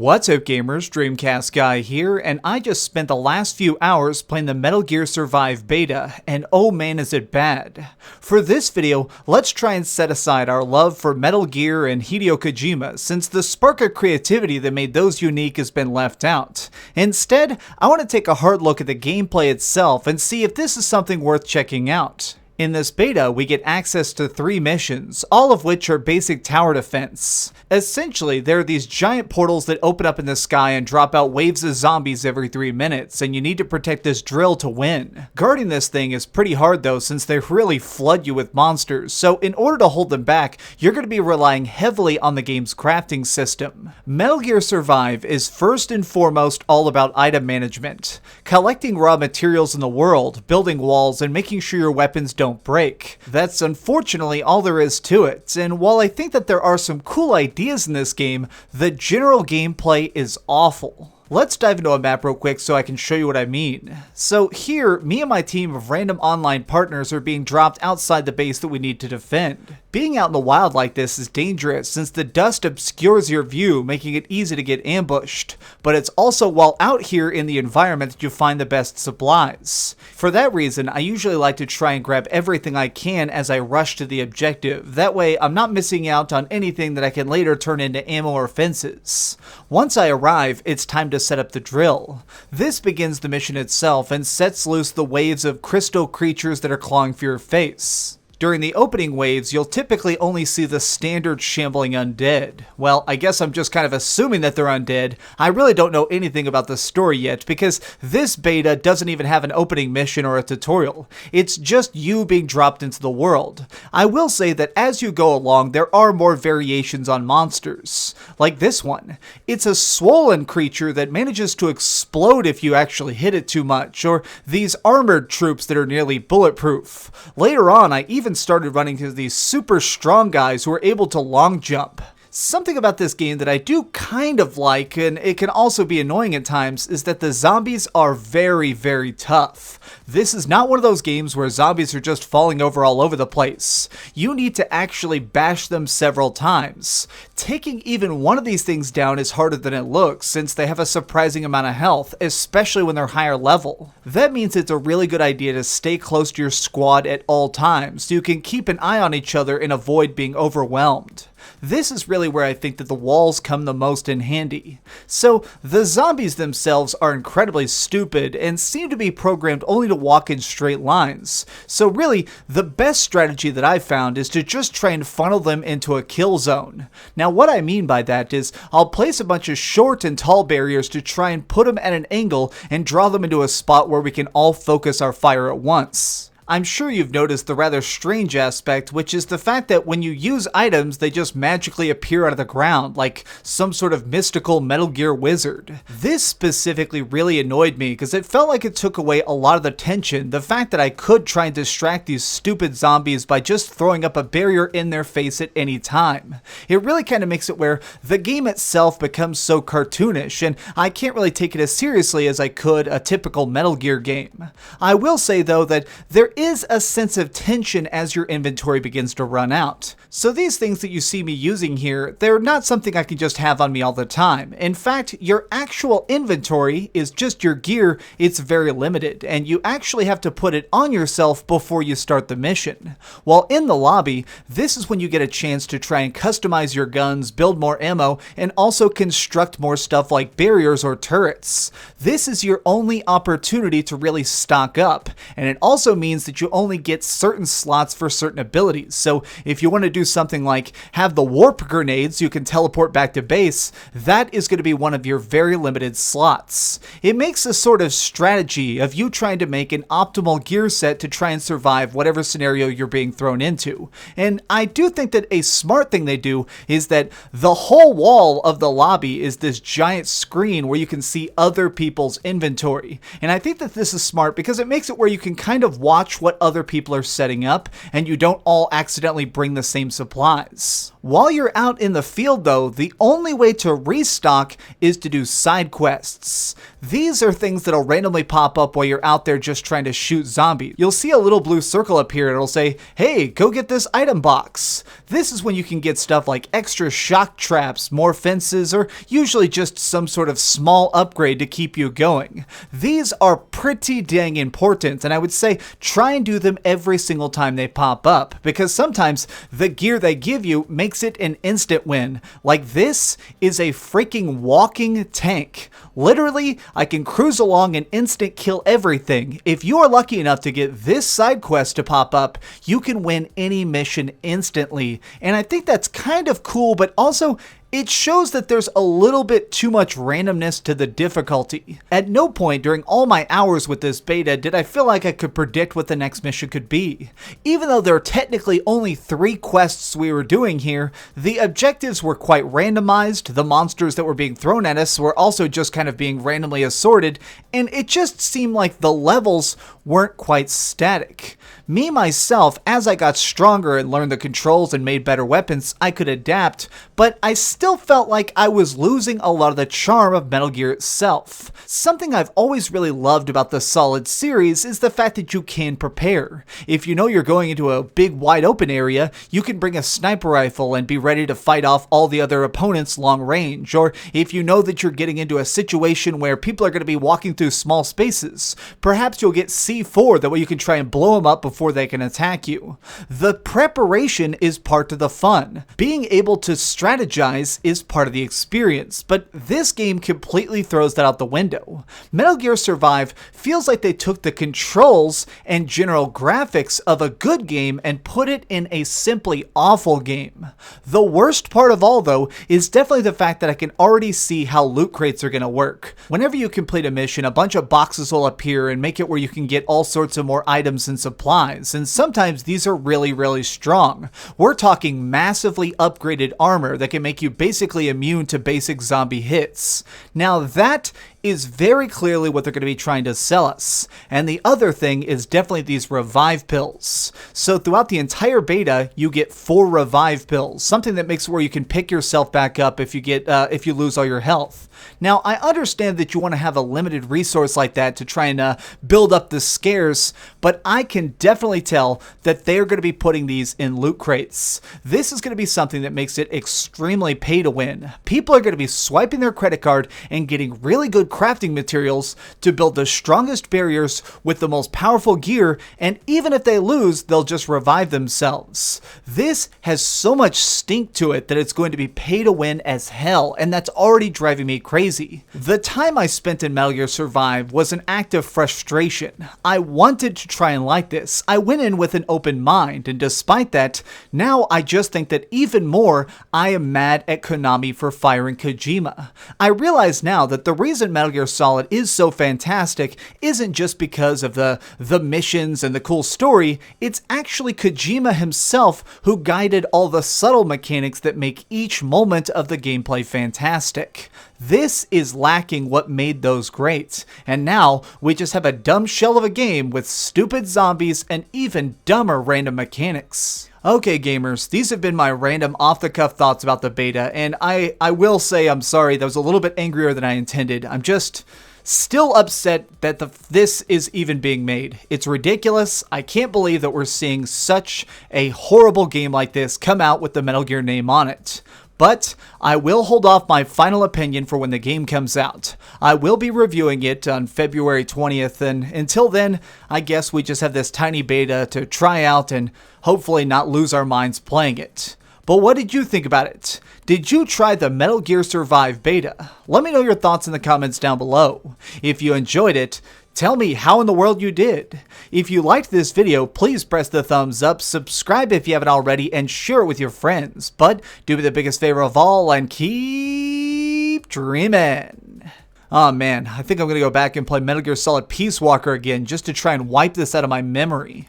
What's up gamers, DreamcastGuy here, and I just spent the last few hours playing the Metal Gear Survive beta, and oh man is it bad. For this video, let's try and set aside our love for Metal Gear and Hideo Kojima, since the spark of creativity that made those unique has been left out. Instead, I want to take a hard look at the gameplay itself and see if this is something worth checking out. In this beta, we get access to 3 missions, all of which are basic tower defense. Essentially, there are these giant portals that open up in the sky and drop out waves of zombies every 3 minutes, and you need to protect this drill to win. Guarding this thing is pretty hard though, since they really flood you with monsters, so in order to hold them back, you're going to be relying heavily on the game's crafting system. Metal Gear Survive is first and foremost all about item management, collecting raw materials in the world, building walls, and making sure your weapons don't break. That's unfortunately all there is to it, and while I think that there are some cool ideas in this game, the general gameplay is awful. Let's dive into a map real quick so I can show you what I mean. So here, me and my team of random online partners are being dropped outside the base that we need to defend. Being out in the wild like this is dangerous since the dust obscures your view, making it easy to get ambushed. But it's also while out here in the environment that you find the best supplies. For that reason, I usually like to try and grab everything I can as I rush to the objective. That way, I'm not missing out on anything that I can later turn into ammo or fences. Once I arrive, it's time to set up the drill. This begins the mission itself and sets loose the waves of crystal creatures that are clawing for your face. During the opening waves, you'll typically only see the standard shambling undead. Well, I guess I'm just kind of assuming that they're undead. I really don't know anything about the story yet because this beta doesn't even have an opening mission or a tutorial. It's just you being dropped into the world. I will say that as you go along, there are more variations on monsters. Like this one. It's a swollen creature that manages to explode if you actually hit it too much, or these armored troops that are nearly bulletproof. Later on, I even started running into these super strong guys who are able to long jump. Something about this game that I do kind of like, and it can also be annoying at times, is that the zombies are very, very tough. This is not one of those games where zombies are just falling over all over the place. You need to actually bash them several times. Taking even one of these things down is harder than it looks, since they have a surprising amount of health, especially when they're higher level. That means it's a really good idea to stay close to your squad at all times, so you can keep an eye on each other and avoid being overwhelmed. This is really where I think that the walls come the most in handy. So, the zombies themselves are incredibly stupid and seem to be programmed only to walk in straight lines. So really, the best strategy that I've found is to just try and funnel them into a kill zone. Now what I mean by that is, I'll place a bunch of short and tall barriers to try and put them at an angle and draw them into a spot where we can all focus our fire at once. I'm sure you've noticed the rather strange aspect, which is the fact that when you use items, they just magically appear out of the ground, like some sort of mystical Metal Gear wizard. This specifically really annoyed me because it felt like it took away a lot of the tension, the fact that I could try and distract these stupid zombies by just throwing up a barrier in their face at any time. It really kind of makes it where the game itself becomes so cartoonish, and I can't really take it as seriously as I could a typical Metal Gear game. I will say though that there is a sense of tension as your inventory begins to run out. So these things that you see me using here, they're not something I can just have on me all the time. In fact, your actual inventory is just your gear. It's very limited, and you actually have to put it on yourself before you start the mission. While in the lobby, this is when you get a chance to try and customize your guns, build more ammo, and also construct more stuff like barriers or turrets. This is your only opportunity to really stock up, and it also means that you only get certain slots for certain abilities. So if you want to do something like have the warp grenades so you can teleport back to base, that is going to be one of your very limited slots. It makes a sort of strategy of you trying to make an optimal gear set to try and survive whatever scenario you're being thrown into. And I do think that a smart thing they do is that the whole wall of the lobby is this giant screen where you can see other people's inventory. And I think that this is smart because it makes it where you can kind of watch watch what other people are setting up and you don't all accidentally bring the same supplies. While you're out in the field though, the only way to restock is to do side quests. These are things that'll randomly pop up while you're out there just trying to shoot zombies. You'll see a little blue circle appear and it'll say, hey, go get this item box. This is when you can get stuff like extra shock traps, more fences, or usually just some sort of small upgrade to keep you going. These are pretty dang important, and I would say try and do them every single time they pop up, because sometimes the gear they give you makes it an instant win. Like this is a freaking walking tank. Literally, I can cruise along and instant kill everything. If you are lucky enough to get this side quest to pop up, you can win any mission instantly. And I think that's kind of cool, but also it shows that there's a little bit too much randomness to the difficulty. At no point during all my hours with this beta did I feel like I could predict what the next mission could be. Even though there are technically only 3 quests we were doing here, the objectives were quite randomized, the monsters that were being thrown at us were also just kind of being randomly assorted, and it just seemed like the levels weren't quite static. Me, myself, as I got stronger and learned the controls and made better weapons, I could adapt, but I still felt like I was losing a lot of the charm of Metal Gear itself. Something I've always really loved about the Solid series is the fact that you can prepare. If you know you're going into a big wide open area, you can bring a sniper rifle and be ready to fight off all the other opponents long range, or if you know that you're getting into a situation where people are going to be walking through small spaces, perhaps you'll get C4, that way you can try and blow them up before they can attack you. The preparation is part of the fun. Being able to strategize is part of the experience, but this game completely throws that out the window. Metal Gear Survive feels like they took the controls and general graphics of a good game and put it in a simply awful game. The worst part of all though is definitely the fact that I can already see how loot crates are going to work. Whenever you complete a mission, a bunch of boxes will appear and make it where you can get all sorts of more items and supplies, and sometimes these are really strong. We're talking massively upgraded armor that can make you basically immune to basic zombie hits. Now that is very clearly what they're going to be trying to sell us. And the other thing is definitely these revive pills. So throughout the entire beta, you get 4 revive pills, something that makes it where you can pick yourself back up if you lose all your health. Now, I understand that you want to have a limited resource like that to try and build up the scares, but I can definitely tell that they're going to be putting these in loot crates. This is going to be something that makes it extremely pay to win. People are going to be swiping their credit card and getting really good crafting materials to build the strongest barriers with the most powerful gear, and even if they lose, they'll just revive themselves. This has so much stink to it that it's going to be pay to win as hell, and that's already driving me crazy. The time I spent in Metal Gear Survive was an act of frustration. I wanted to try and like this. I went in with an open mind, and despite that, now I just think that even more, I am mad at Konami for firing Kojima. I realize now that the reason Metal Gear Solid is so fantastic isn't just because of the missions and the cool story, it's actually Kojima himself who guided all the subtle mechanics that make each moment of the gameplay fantastic. This is lacking what made those great, and now we just have a dumb shell of a game with stupid zombies and even dumber random mechanics. Okay gamers, these have been my random off-the-cuff thoughts about the beta, and I will say I'm sorry, that was a little bit angrier than I intended. I'm just still upset that this is even being made. It's ridiculous. I can't believe that we're seeing such a horrible game like this come out with the Metal Gear name on it. But I will hold off my final opinion for when the game comes out. I will be reviewing it on February 20th, and until then, I guess we just have this tiny beta to try out and hopefully not lose our minds playing it. But what did you think about it? Did you try the Metal Gear Survive beta? Let me know your thoughts in the comments down below. If you enjoyed it, tell me how in the world you did. If you liked this video, please press the thumbs up, subscribe if you haven't already, and share it with your friends. But do me the biggest favor of all and keep dreaming. Oh man, I think I'm going to go back and play Metal Gear Solid Peace Walker again just to try and wipe this out of my memory.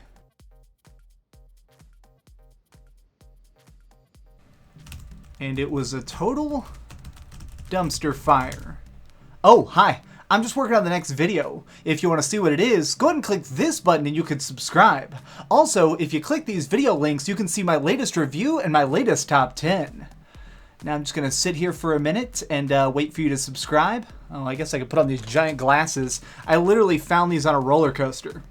And it was a total dumpster fire. Oh, hi. I'm just working on the next video. If you want to see what it is, go ahead and click this button and you can subscribe. Also, if you click these video links, you can see my latest review and my latest top 10. Now I'm just going to sit here for a minute and wait for you to subscribe. Oh, I guess I could put on these giant glasses. I literally found these on a roller coaster.